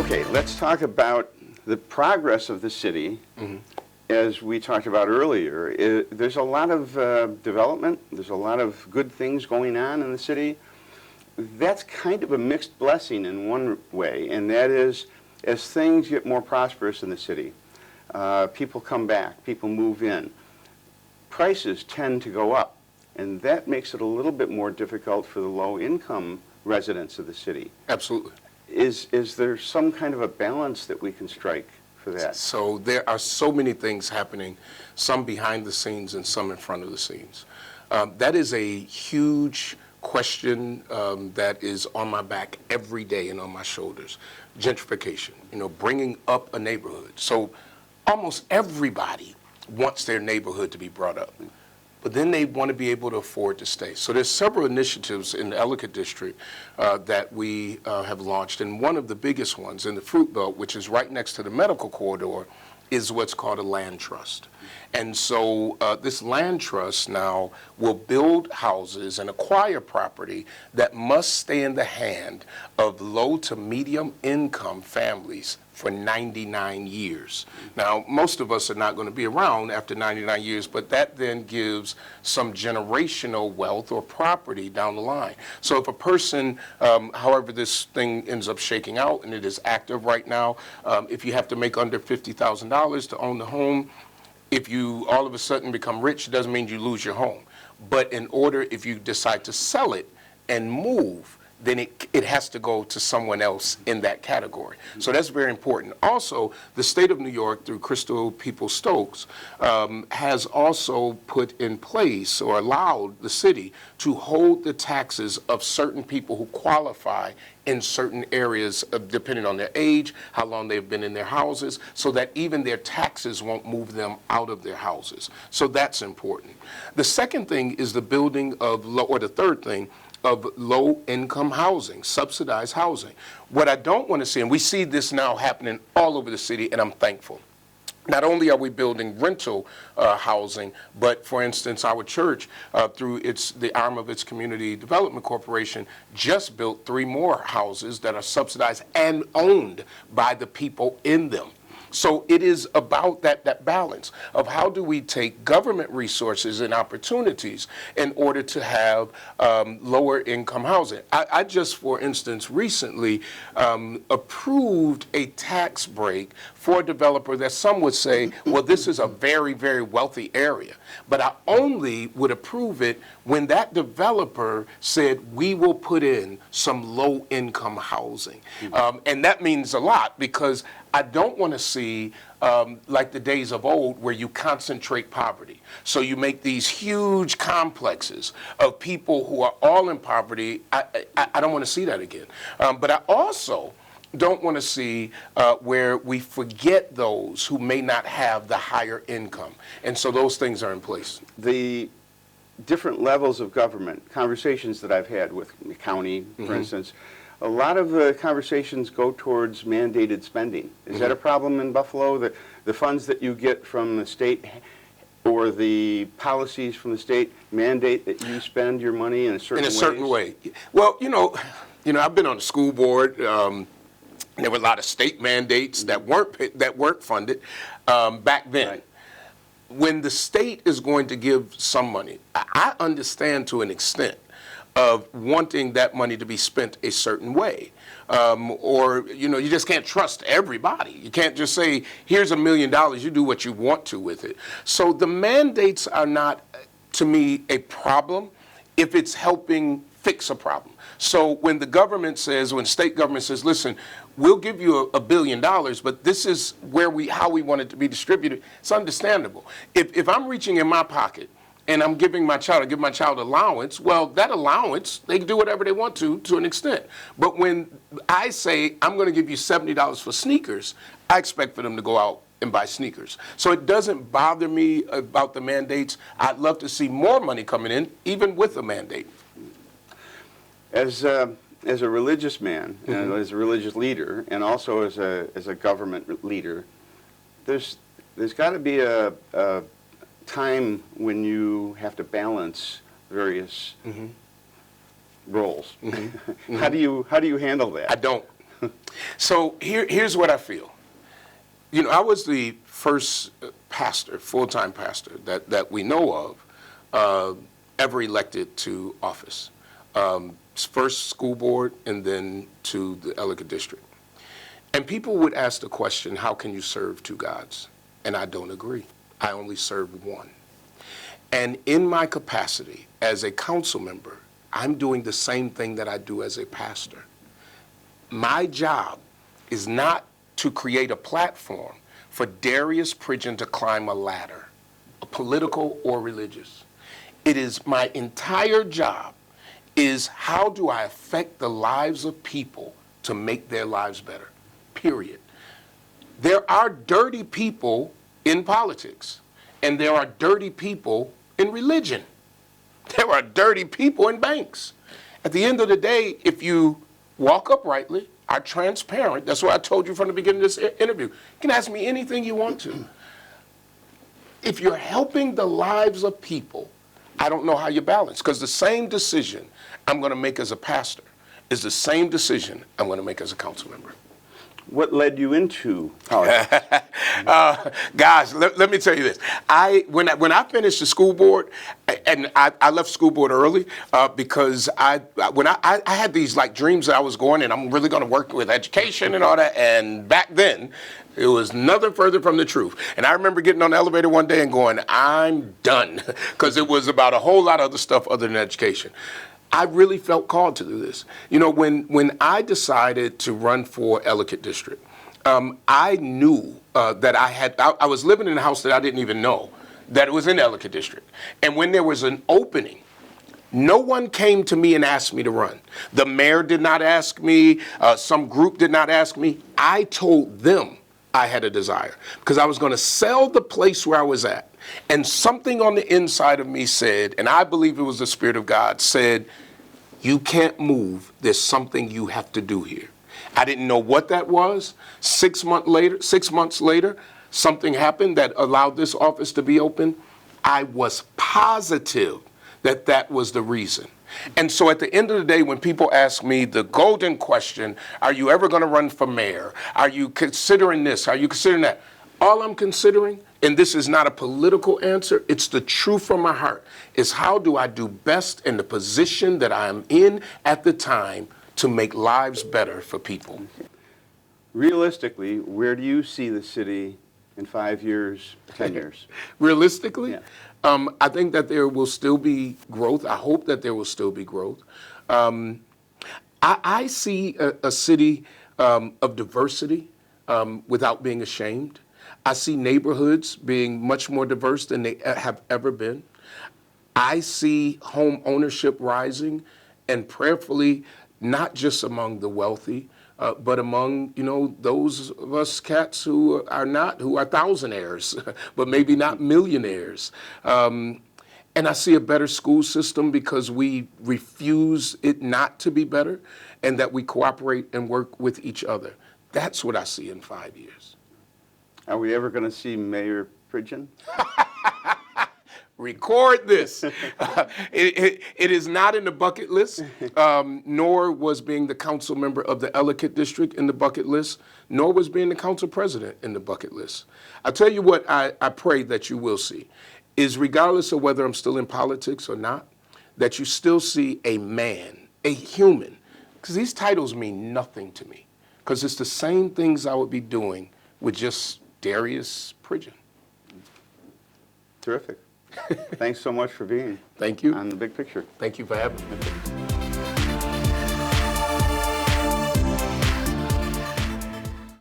Okay, let's talk about the progress of the city. As we talked about earlier, there's a lot of development, there's a lot of good things going on in the city. That's kind of a mixed blessing in one way, and that is, as things get more prosperous in the city, people come back, people move in, prices tend to go up, and that makes it a little bit more difficult for the low-income residents of the city. Absolutely. Is there some kind of a balance that we can strike for that? So there are so many things happening, some behind the scenes and some in front of the scenes. That is a huge question that is on my back every day and on my shoulders. Gentrification, bringing up a neighborhood. So almost everybody wants their neighborhood to be brought up, but then they want to be able to afford to stay. So there's several initiatives in the Ellicott District that we have launched, and one of the biggest ones in the Fruit Belt, which is right next to the medical corridor, is what's called a land trust. And so this land trust now will build houses and acquire property that must stay in the hand of low to medium income families for 99 years. Now, most of us are not going to be around after 99 years, but that then gives some generational wealth or property down the line. So if a person, however this thing ends up shaking out, and it is active right now, if you have to make under $50,000 to own the home, if you all of a sudden become rich, it doesn't mean you lose your home. But in order, if you decide to sell it and move, then it has to go to someone else in that category. So that's very important. Also, the state of New York, through Crystal Peoples-Stokes, has also put in place or allowed the city to hold the taxes of certain people who qualify in certain areas, depending on their age, how long they've been in their houses, so that even their taxes won't move them out of their houses. So that's important. The second thing is the building of, or the third thing, of low-income housing, subsidized housing. What I don't want to see, and we see this now happening all over the city, and I'm thankful. Not only are we building rental housing, but for instance, our church, through the arm of its Community Development Corporation, just built 3 more houses that are subsidized and owned by the people in them. So it is about that balance of how do we take government resources and opportunities in order to have lower income housing. I just, for instance, recently approved a tax break for a developer that some would say, well, this is a very, very wealthy area. But I only would approve it when that developer said, we will put in some low income housing. And that means a lot, because I don't want to see like the days of old where you concentrate poverty. So you make these huge complexes of people who are all in poverty. I don't want to see that again. But I also don't want to see where we forget those who may not have the higher income. And so those things are in place. The different levels of government, conversations that I've had with the county, for instance, a lot of the conversations go towards mandated spending. Is that a problem in Buffalo? The funds that you get from the state or the policies from the state mandate that you spend your money in a certain way? Well, I've been on the school board. There were a lot of state mandates that weren't funded back then. Right. When the state is going to give some money, I understand to an extent of wanting that money to be spent a certain way. Or, you just can't trust everybody. You can't just say, here's $1 million, you do what you want to with it. So the mandates are not, to me, a problem if it's helping fix a problem. So when the government says, when state government says, listen, we'll give you $1 billion, but this is how we want it to be distributed, it's understandable. If I'm reaching in my pocket and I'm giving my child allowance, well, that allowance, they can do whatever they want to an extent. But when I say, I'm going to give you $70 for sneakers, I expect for them to go out and buy sneakers. So it doesn't bother me about the mandates. I'd love to see more money coming in, even with a mandate. As a religious man, and as a religious leader, and also as a government leader, there's got to be a time when you have to balance various roles. How do you handle that? I don't. So here's what I feel. You know, I was the first pastor, full-time pastor that we know of ever elected to office. First school board and then to the Ellicott District. And people would ask the question, how can you serve two gods? And I don't agree. I only serve one. And in my capacity as a council member, I'm doing the same thing that I do as a pastor. My job is not to create a platform for Darius Pridgen to climb a ladder, political or religious. It is my entire job is how do I affect the lives of people to make their lives better, period. There are dirty people in politics, and there are dirty people in religion. There are dirty people in banks. At the end of the day, if you walk uprightly, are transparent, that's what I told you from the beginning of this interview. You can ask me anything you want to. If you're helping the lives of people, I don't know how you balance, because the same decision I'm going to make as a pastor is the same decision I'm going to make as a council member. What led you into politics? Guys, let me tell you this. When I finished the school board, and I left school board early because I had these like dreams that I was going and I'm really going to work with education and all that. And back then, it was nothing further from the truth. And I remember getting on the elevator one day and going, I'm done, because it was about a whole lot of other stuff other than education. I really felt called to do this. You know, when I decided to run for Ellicott District, I knew that I was living in a house that I didn't even know that it was in Ellicott District. And when there was an opening, no one came to me and asked me to run. The mayor did not ask me. Some group did not ask me. I told them I had a desire because I was going to sell the place where I was at. And something on the inside of me said, and I believe it was the Spirit of God, said, you can't move. There's something you have to do here. I didn't know what that was. 6 months later, something happened that allowed this office to be open. I was positive that that was the reason. And so at the end of the day, when people ask me the golden question, are you ever going to run for mayor? Are you considering this? Are you considering that? All I'm considering, and this is not a political answer, it's the truth from my heart, is how do I do best in the position that I am in at the time to make lives better for people. Realistically, where do you see the city in 5 years, 10 years? Realistically, Yeah. I think that there will still be growth. I hope that there will still be growth. I see a city of diversity without being ashamed. I see neighborhoods being much more diverse than they have ever been. I see home ownership rising, and prayerfully, not just among the wealthy, but among, those of us cats who are thousandaires, but maybe not millionaires. And I see a better school system because we refuse it not to be better, and that we cooperate and work with each other. That's what I see in 5 years. Are we ever going to see Mayor Pridgen? Record this. It is not in the bucket list, nor was being the council member of the Ellicott District in the bucket list, nor was being the council president in the bucket list. I'll tell you what I pray that you will see, is regardless of whether I'm still in politics or not, that you still see a man, a human, because these titles mean nothing to me, because it's the same things I would be doing with just Darius Pridgen. Terrific. Thanks so much for being Thank you. on The Big Picture. Thank you for having me.